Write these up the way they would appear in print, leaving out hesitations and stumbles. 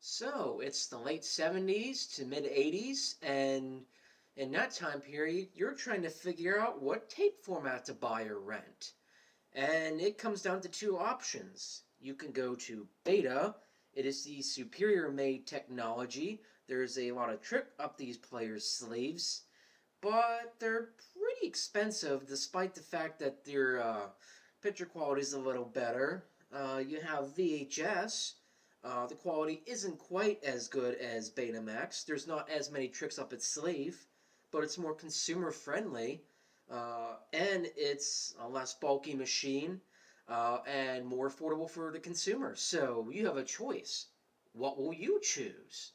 So it's the late 70s to mid 80s, and in that time period, you're trying to figure out what tape format to buy or rent. And it comes down to two options. You can go to Beta, it is the superior made technology. There's a lot of trick up these players' sleeves, but they're pretty expensive despite the fact that their picture quality is a little better. You have VHS. The quality isn't quite as good as Betamax. There's not as many tricks up its sleeve, but it's more consumer friendly, and it's a less bulky machine, and more affordable for the consumer. So you have a choice. What will you choose?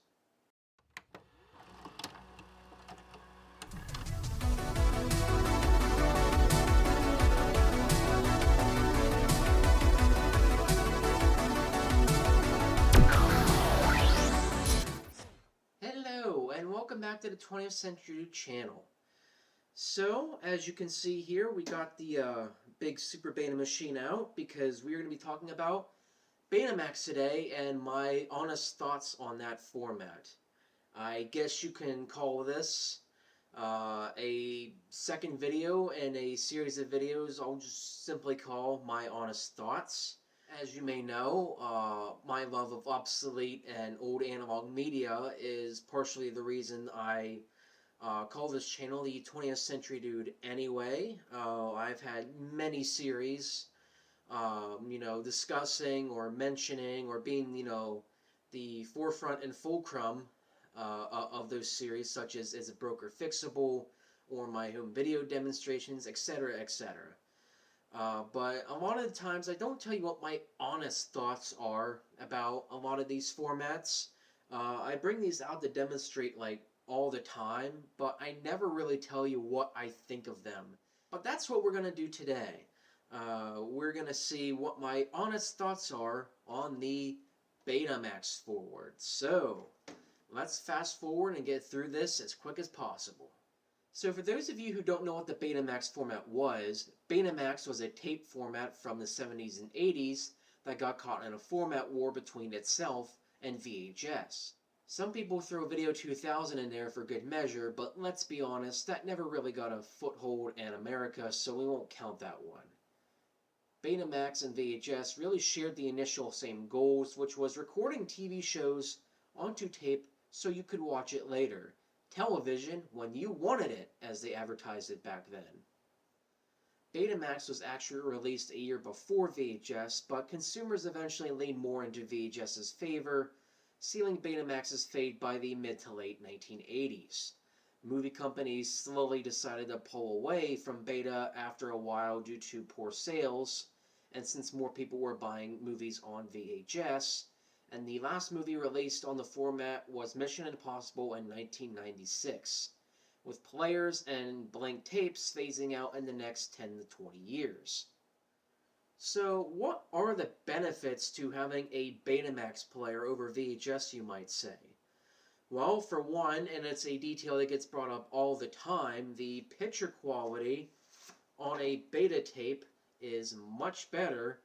Hello, and welcome back to the 20th Century channel. So, as you can see here, we got the big Super Beta machine out because we're going to be talking about Betamax today and my honest thoughts on that format. I guess you can call this a second video in a series of videos I'll just simply call my honest thoughts. As you may know, my love of obsolete and old analog media is partially the reason I call this channel the 20th Century Dude anyway. I've had many series, discussing or mentioning or being, the forefront and fulcrum of those series, such as Is It Broke or Fixable, or my home video demonstrations, etc., etc. But a lot of the times I don't tell you what my honest thoughts are about a lot of these formats. I bring these out to demonstrate like all the time, but I never really tell you what I think of them. But that's what we're going to do today. We're going to see what my honest thoughts are on the Betamax forward. So let's fast forward and get through this as quick as possible. So for those of you who don't know what the Betamax format was, Betamax was a tape format from the 70s and 80s that got caught in a format war between itself and VHS. Some people throw Video 2000 in there for good measure, but let's be honest, that never really got a foothold in America, so we won't count that one. Betamax and VHS really shared the initial same goals, which was recording TV shows onto tape so you could watch it later. Television when you wanted it, as they advertised it back then. Betamax was actually released a year before VHS, but consumers eventually leaned more into VHS's favor, sealing Betamax's fate by the mid to late 1980s. Movie companies slowly decided to pull away from Beta after a while due to poor sales, and since more people were buying movies on VHS, and the last movie released on the format was Mission Impossible in 1996, with players and blank tapes phasing out in the next 10 to 20 years. So, what are the benefits to having a Betamax player over VHS, you might say? Well, for one, and it's a detail that gets brought up all the time, the picture quality on a beta tape is much better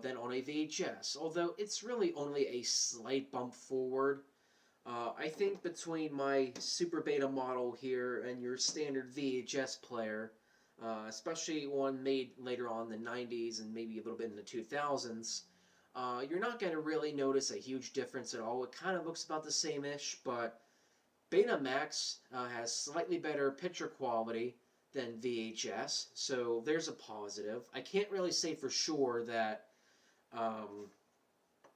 than on a VHS, although it's really only a slight bump forward. I think between my Super Beta model here and your standard VHS player, especially one made later on in the 90s and maybe a little bit in the 2000s, you're not going to really notice a huge difference at all. It kind of looks about the same-ish, but Betamax has slightly better picture quality than VHS, so there's a positive. I can't really say for sure that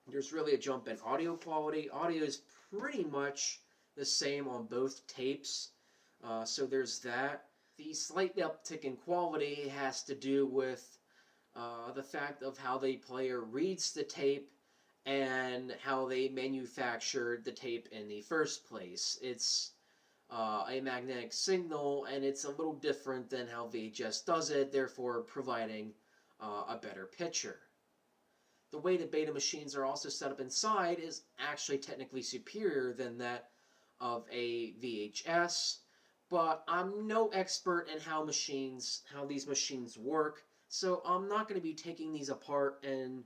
there's really a jump in audio quality. Audio is pretty much the same on both tapes, so there's that. The slight uptick in quality has to do with the fact of how the player reads the tape and how they manufactured the tape in the first place. It's a magnetic signal, and it's a little different than how VHS does it, therefore providing a better picture. The way the beta machines are also set up inside is actually technically superior than that of a VHS, but I'm no expert in how these machines work, so I'm not going to be taking these apart and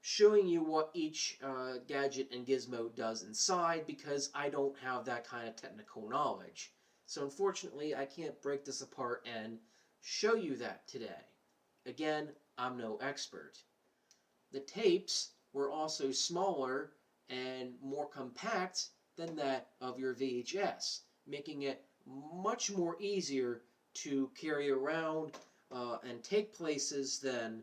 showing you what each gadget and gizmo does inside, because I don't have that kind of technical knowledge. So unfortunately, I can't break this apart and show you that today. Again, I'm no expert. The tapes were also smaller and more compact than that of your VHS, making it much more easier to carry around and take places than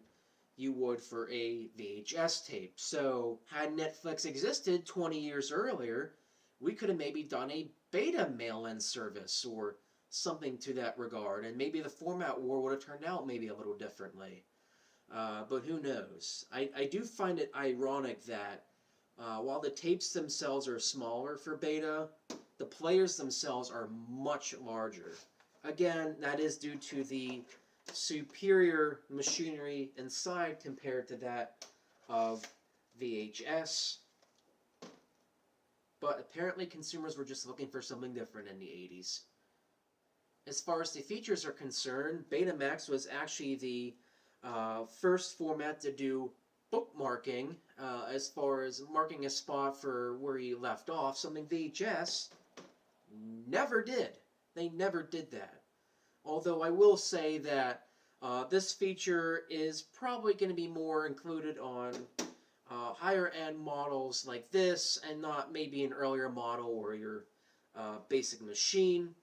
you would for a VHS tape. So had Netflix existed 20 years earlier, we could have maybe done a beta mail-in service or something to that regard, and maybe the format war would have turned out maybe a little differently. But who knows? I do find it ironic that while the tapes themselves are smaller for beta, the players themselves are much larger. Again, that is due to the superior machinery inside compared to that of VHS. But apparently consumers were just looking for something different in the 80s. As far as the features are concerned, Betamax was actually the first format to do bookmarking, as far as marking a spot for where you left off, something VHS never did. They never did that. Although I will say that this feature is probably going to be more included on higher end models like this, and not maybe an earlier model or your basic machine.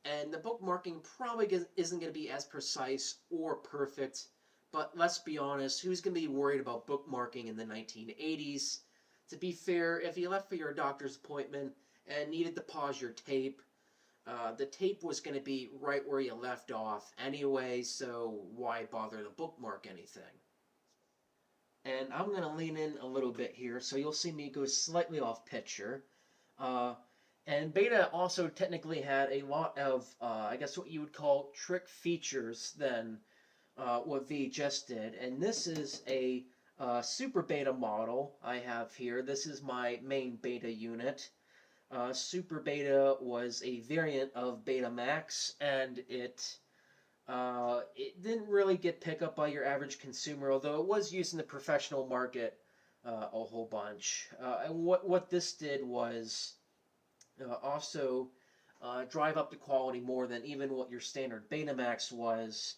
And the bookmarking probably isn't going to be as precise or perfect. But let's be honest, who's going to be worried about bookmarking in the 1980s? To be fair, if you left for your doctor's appointment and needed to pause your tape, the tape was going to be right where you left off anyway, so why bother to bookmark anything? And I'm going to lean in a little bit here, so you'll see me go slightly off picture. And Beta also technically had a lot of, I guess what you would call trick features than what VHS did. And this is a Super Beta model I have here. This is my main Beta unit. Super Beta was a variant of Betamax, and it didn't really get picked up by your average consumer, although it was used in the professional market a whole bunch. And what this did was also drive up the quality more than even what your standard Betamax was.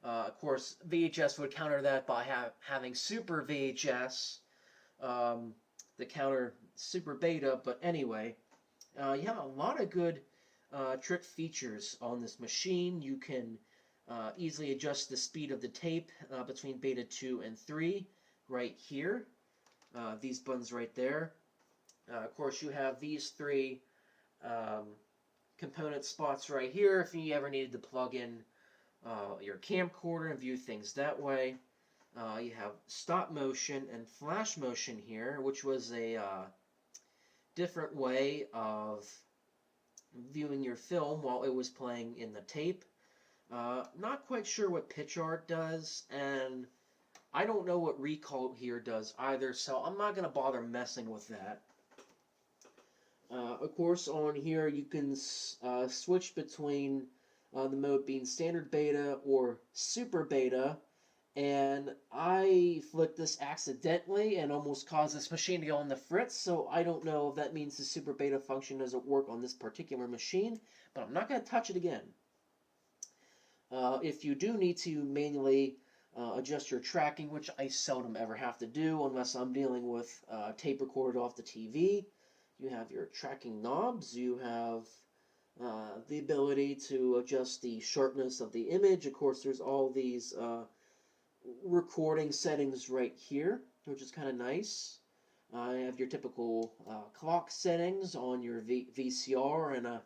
Of course, VHS would counter that by having Super VHS to counter Super Beta, but anyway, you have a lot of good trick features on this machine. You can easily adjust the speed of the tape between Beta 2 and 3 right here. These buttons right there. Of course, you have these three component spots right here if you ever needed to plug in your camcorder and view things that way. You have stop motion and flash motion here, which was a different way of viewing your film while it was playing in the tape. Not quite sure what pitch art does, and I don't know what recall here does either, so I'm not going to bother messing with that. Of course, on here you can switch between the mode being standard beta or super beta, and I flicked this accidentally and almost caused this machine to go on the fritz, so I don't know if that means the super beta function doesn't work on this particular machine, but I'm not going to touch it again. If you do need to manually adjust your tracking, which I seldom ever have to do unless I'm dealing with tape recorded off the TV, you have your tracking knobs, you have the ability to adjust the sharpness of the image. Of course, there's all these recording settings right here, which is kind of nice. You have your typical clock settings on your VCR and a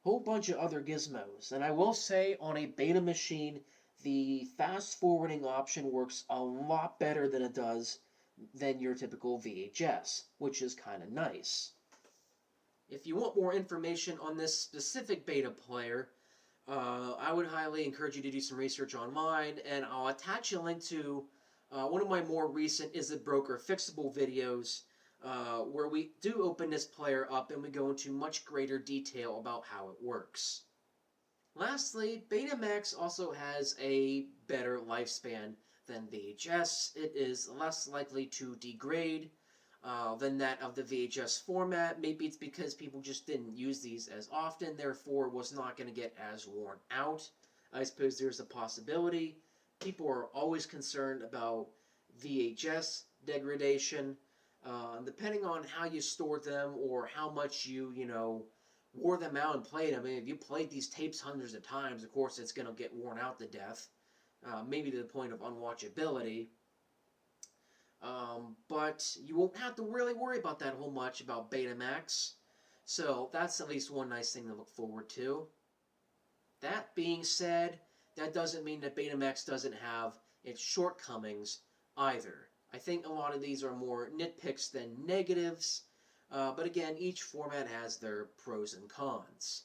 whole bunch of other gizmos. And I will say, on a beta machine, the fast forwarding option works a lot better than it does than your typical VHS, which is kind of nice. If you want more information on this specific beta player, I would highly encourage you to do some research online, and I'll attach a link to one of my more recent Is It Broke or Fixable videos, where we do open this player up and we go into much greater detail about how it works. Lastly, Betamax also has a better lifespan than VHS, it is less likely to degrade than that of the VHS format. Maybe it's because people just didn't use these as often, therefore was not going to get as worn out. I suppose there's a possibility. People are always concerned about VHS degradation. Depending on how you stored them or how much you wore them out and played them. I mean, if you played these tapes hundreds of times, of course it's going to get worn out to death. Maybe to the point of unwatchability. But you won't have to really worry about that whole much about Betamax. So that's at least one nice thing to look forward to. That being said, that doesn't mean that Betamax doesn't have its shortcomings either. I think a lot of these are more nitpicks than negatives, but again, each format has their pros and cons.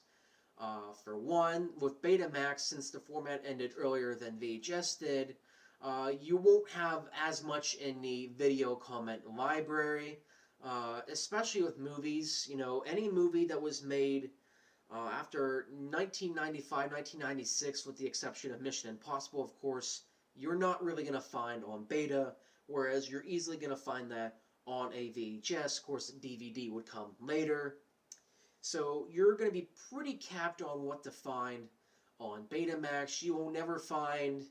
For one, with Betamax, since the format ended earlier than VHS did, you won't have as much in the video comment library, especially with movies. Any movie that was made after 1995, 1996, with the exception of Mission Impossible, of course, you're not really going to find on beta, whereas you're easily going to find that on a VHS. Of course, DVD would come later. So you're going to be pretty capped on what to find on Betamax. You will never find,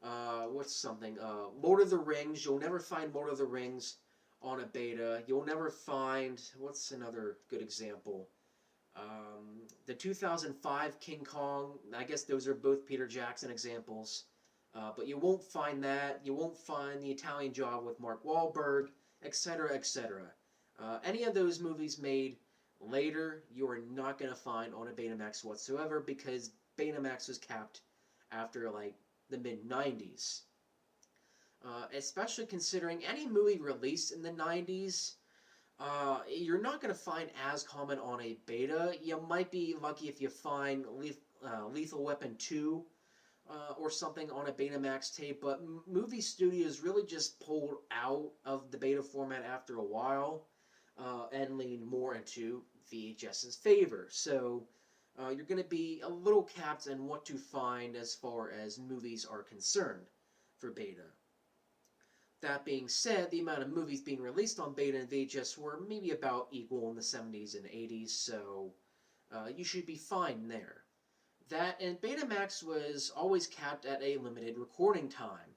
Lord of the Rings. You'll never find Lord of the Rings on a beta. You'll never find, what's another good example? The 2005 King Kong. I guess those are both Peter Jackson examples. But you won't find that. You won't find The Italian Job with Mark Wahlberg, etc., etc. Any of those movies made later, you are not going to find on a Betamax whatsoever, because Betamax was capped after like the mid-90s. Especially considering any movie released in the 90s, you're not going to find as common on a beta. You might be lucky if you find Lethal Weapon 2 or something on a Betamax tape, but movie studios really just pulled out of the beta format after a while. And lean more into VHS's favor. So you're going to be a little capped on what to find as far as movies are concerned for beta. That being said, the amount of movies being released on beta and VHS were maybe about equal in the 70s and 80s, so you should be fine there. That and Betamax was always capped at a limited recording time.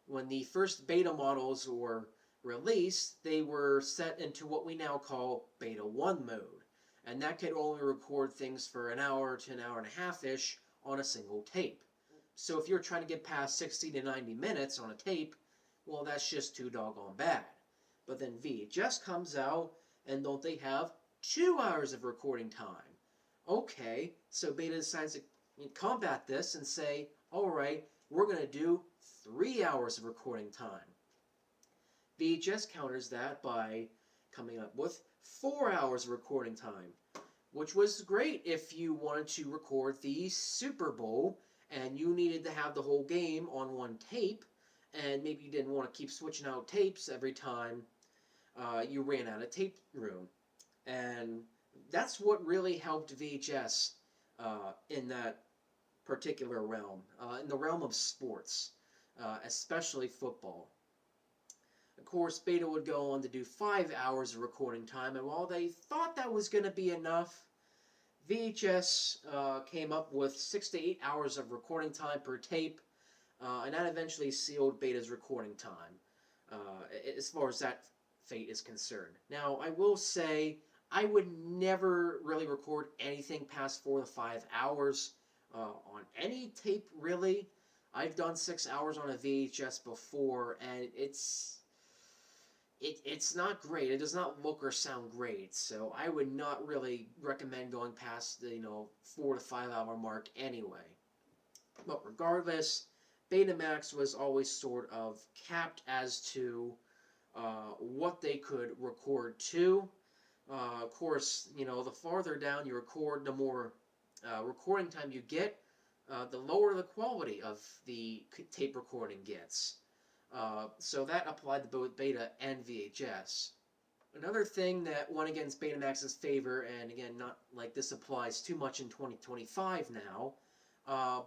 When the first beta models were released, they were set into what we now call Beta 1 mode, and that could only record things for an hour to an hour and a half-ish on a single tape. So if you're trying to get past 60 to 90 minutes on a tape, well, that's just too doggone bad. But then VHS comes out, and don't they have 2 hours of recording time? Okay, so Beta decides to combat this and say, alright, we're going to do 3 hours of recording time. VHS counters that by coming up with 4 hours of recording time, which was great if you wanted to record the Super Bowl and you needed to have the whole game on one tape, and maybe you didn't want to keep switching out tapes every time you ran out of tape room. And that's what really helped VHS in that particular realm, in the realm of sports, especially football. Of course, Beta would go on to do 5 hours of recording time, and while they thought that was going to be enough, VHS came up with 6 to 8 hours of recording time per tape, and that eventually sealed Beta's recording time, as far as that fate is concerned. Now, I will say, I would never really record anything past 4 to 5 hours on any tape, really. I've done 6 hours on a VHS before, and it's not great. It does not look or sound great, so I would not really recommend going past the 4 to 5 hour mark anyway. But regardless, Betamax was always sort of capped as to what they could record to. Of course, the farther down you record, the more recording time you get, the lower the quality of the tape recording gets. So that applied to both Beta and VHS. Another thing that went against Betamax's favor, and again, not like this applies too much in 2025 now,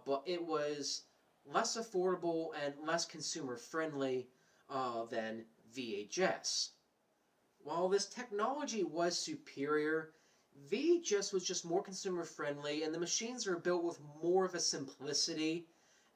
but it was less affordable and less consumer friendly than VHS. While this technology was superior, VHS was just more consumer friendly, and the machines are built with more of a simplicity,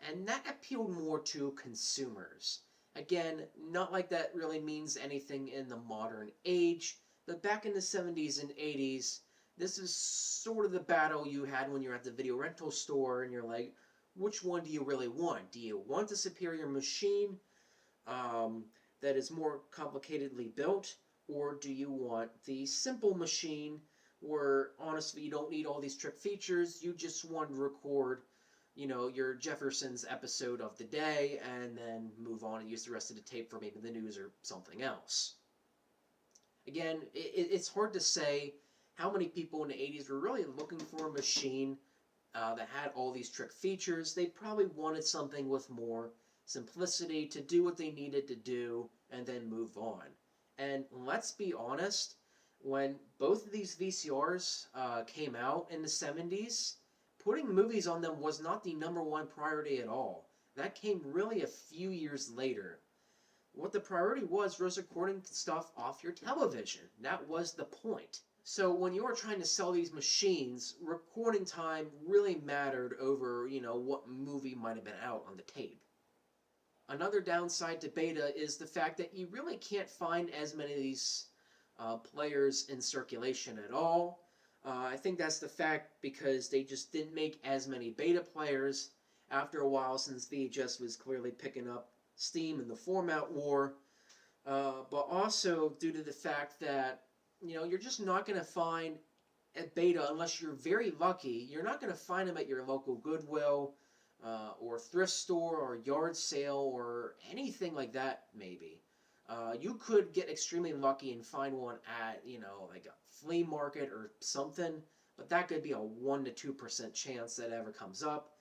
and that appealed more to consumers. Again, not like that really means anything in the modern age, but back in the 70s and 80s, this is sort of the battle you had when you're at the video rental store and you're like, which one do you really want? Do you want the superior machine that is more complicatedly built, or do you want the simple machine where honestly you don't need all these trick features, you just want to record, your Jefferson's episode of the day and then move on and use the rest of the tape for maybe the news or something else. Again, it's hard to say how many people in the 80s were really looking for a machine that had all these trick features. They probably wanted something with more simplicity to do what they needed to do and then move on. And let's be honest, when both of these VCRs came out in the 70s, putting movies on them was not the number one priority at all. That came really a few years later. What the priority was recording stuff off your television. That was the point. So when you were trying to sell these machines, recording time really mattered over, what movie might have been out on the tape. Another downside to beta is the fact that you really can't find as many of these players in circulation at all. I think that's the fact because they just didn't make as many beta players after a while, since VHS was clearly picking up steam in the format war, but also due to the fact that you're just not going to find a beta unless you're very lucky. You're not going to find them at your local Goodwill or thrift store or yard sale or anything like that. Maybe you could get extremely lucky and find one at like a flea market or something, but that could be a 1 to 2% chance that ever comes up.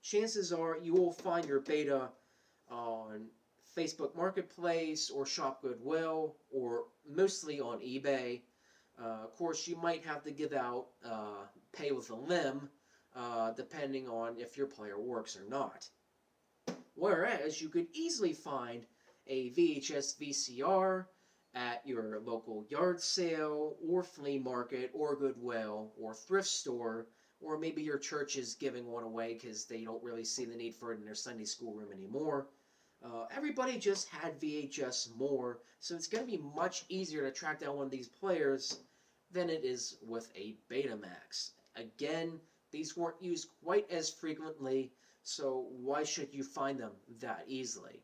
Chances are you will find your beta on Facebook Marketplace or Shop Goodwill, or mostly on eBay. Of course, you might have to give out pay with a limb, depending on if your player works or not. Whereas you could easily find a VHS VCR at your local yard sale or flea market or Goodwill or thrift store, or maybe your church is giving one away because they don't really see the need for it in their Sunday school room anymore. Everybody just had VHS more, so it's going to be much easier to track down one of these players than it is with a Betamax. Again, these weren't used quite as frequently, so why should you find them that easily?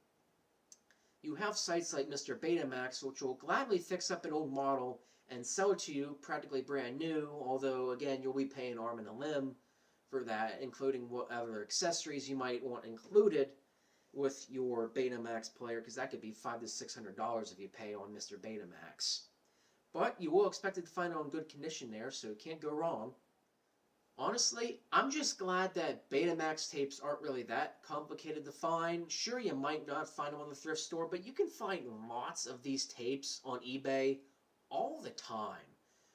You have sites like Mr. Betamax, which will gladly fix up an old model and sell it to you practically brand new, although again you'll be paying an arm and a limb for that, including whatever accessories you might want included with your Betamax player, because that could be $500 to $600 if you pay on Mr. Betamax. But you will expect it to find it on good condition there, so it can't go wrong. Honestly, I'm just glad that Betamax tapes aren't really that complicated to find. Sure, you might not find them on the thrift store, but you can find lots of these tapes on eBay all the time.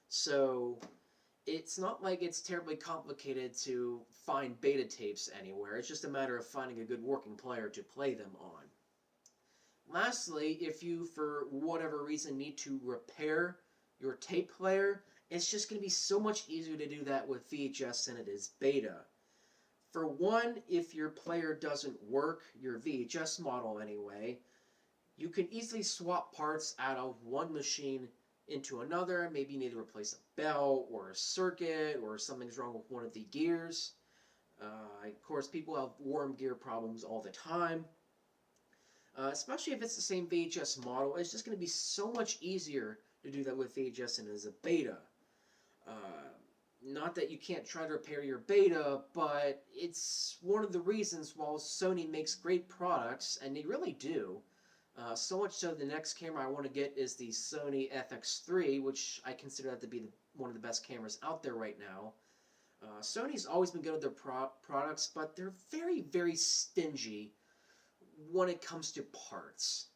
So it's not like it's terribly complicated to find beta tapes anywhere. It's just a matter of finding a good working player to play them on. Lastly, if you, for whatever reason, need to repair your tape player, it's just going to be so much easier to do that with VHS than it is beta. For one, if your player doesn't work, your VHS model anyway, you can easily swap parts out of one machine into another. Maybe you need to replace a belt or a circuit, or something's wrong with one of the gears. Of course, people have worm gear problems all the time. Especially if it's the same VHS model, it's just going to be so much easier to do that with VHS than it is a beta. Not that you can't try to repair your beta, but it's one of the reasons while Sony makes great products, and they really do. So much so the next camera I want to get is the Sony FX3, which I consider that to be one of the best cameras out there right now. Sony's always been good with their products, but they're very, very stingy when it comes to parts.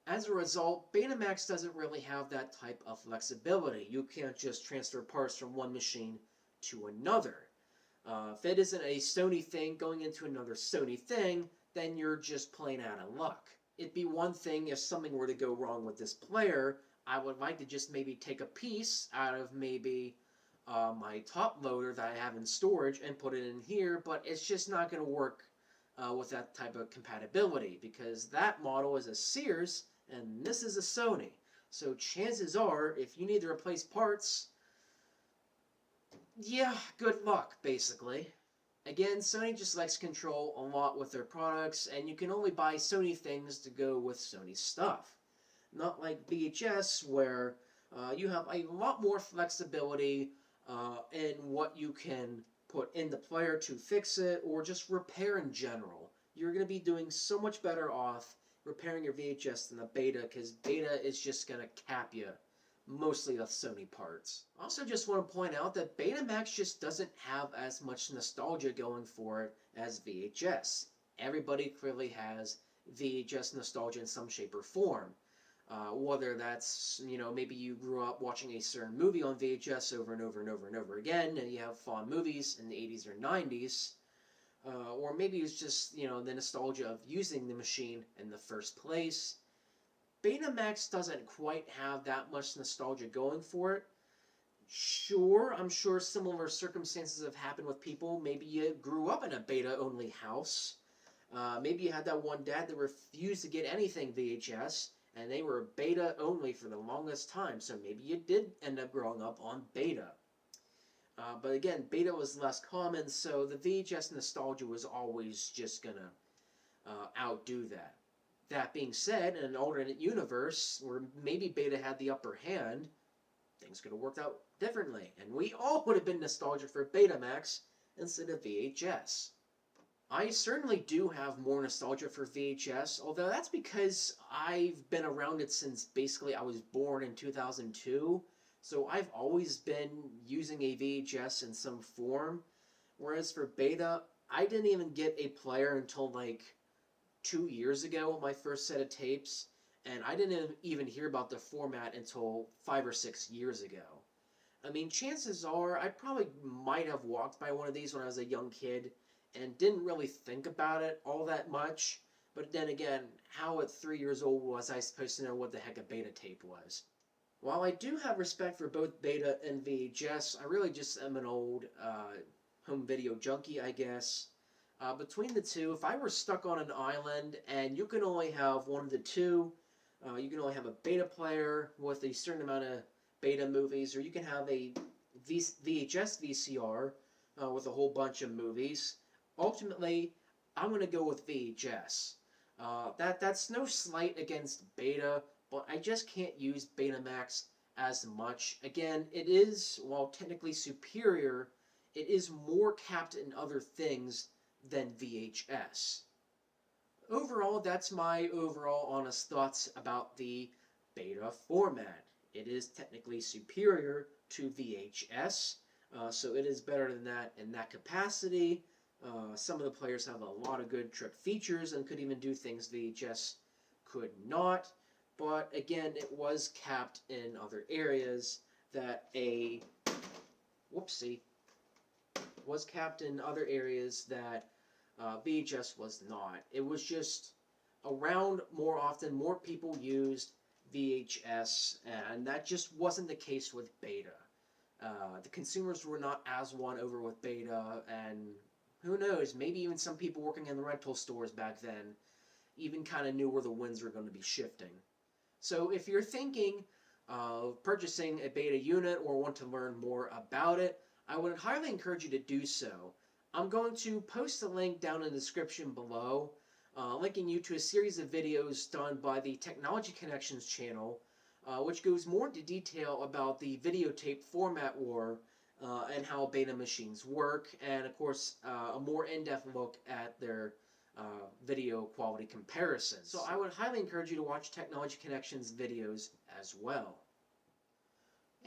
As a result, Betamax doesn't really have that type of flexibility. You can't just transfer parts from one machine to another. If it isn't a Sony thing going into another Sony thing, then you're just plain out of luck. It'd be one thing if something were to go wrong with this player. I would like to just maybe take a piece out of maybe my top loader that I have in storage and put it in here, but it's just not going to work with that type of compatibility, because that model is a Sears and this is a Sony. So chances are, if you need to replace parts, yeah, good luck, basically. Again, Sony just likes to control a lot with their products, and you can only buy Sony things to go with Sony stuff. Not like VHS, where you have a lot more flexibility in what you can put in the player to fix it, or just repair in general. You're going to be doing so much better off repairing your VHS than a Beta, because Beta is just going to cap you mostly with Sony parts. Also just want to point out that Betamax just doesn't have as much nostalgia going for it as VHS. Everybody clearly has VHS nostalgia in some shape or form. Whether that's, maybe you grew up watching a certain movie on VHS over and over and over and over again, and you have fond movies in the 80s or 90s, or maybe it's just, the nostalgia of using the machine in the first place. Betamax doesn't quite have that much nostalgia going for it. Sure, I'm sure similar circumstances have happened with people. Maybe you grew up in a Beta-only house. Maybe you had that one dad that refused to get anything VHS, and they were Beta only for the longest time, so maybe you did end up growing up on Beta. But again, Beta was less common, so the VHS nostalgia was always just gonna outdo that. That being said, in an alternate universe where maybe Beta had the upper hand, things could have worked out differently, and we all would have been nostalgic for Betamax instead of VHS. I certainly do have more nostalgia for VHS, although that's because I've been around it since basically I was born in 2002, so I've always been using a VHS in some form, whereas for Beta, I didn't even get a player until like 2 years ago, my first set of tapes, and I didn't even hear about the format until 5 or 6 years ago. I mean, chances are I probably might have walked by one of these when I was a young kid and didn't really think about it all that much, but then again, how at 3 years old was I supposed to know what the heck a Beta tape was? While I do have respect for both Beta and VHS, I really just am an old home video junkie, I guess. Between the two, if I were stuck on an island and you can only have one of the two, you can only have a Beta player with a certain amount of Beta movies, or you can have a VHS VCR with a whole bunch of movies. Ultimately, I'm going to go with VHS. That's no slight against Beta, but I just can't use Betamax as much. Again, it is, while technically superior, it is more capped in other things than VHS. Overall, that's my overall honest thoughts about the Beta format. It is technically superior to VHS, so it is better than that in that capacity. Some of the players have a lot of good trick features and could even do things VHS could not, but again, it was capped in other areas that was capped in other areas that VHS was not. It was just around more often, more people used VHS, and that just wasn't the case with Beta. The consumers were not as won over with Beta, and who knows, maybe even some people working in the rental stores back then even kind of knew where the winds were going to be shifting. So if you're thinking of purchasing a Beta unit or want to learn more about it, I would highly encourage you to do so. I'm going to post a link down in the description below, linking you to a series of videos done by the Technology Connections channel, which goes more into detail about the videotape format war and how Beta machines work, and of course a more in-depth look at their video quality comparisons. So I would highly encourage you to watch Technology Connections videos as well.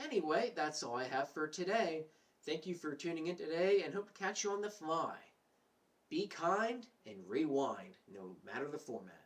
Anyway, that's all I have for today. Thank you for tuning in today, and hope to catch you on the fly. Be kind and rewind, no matter the format.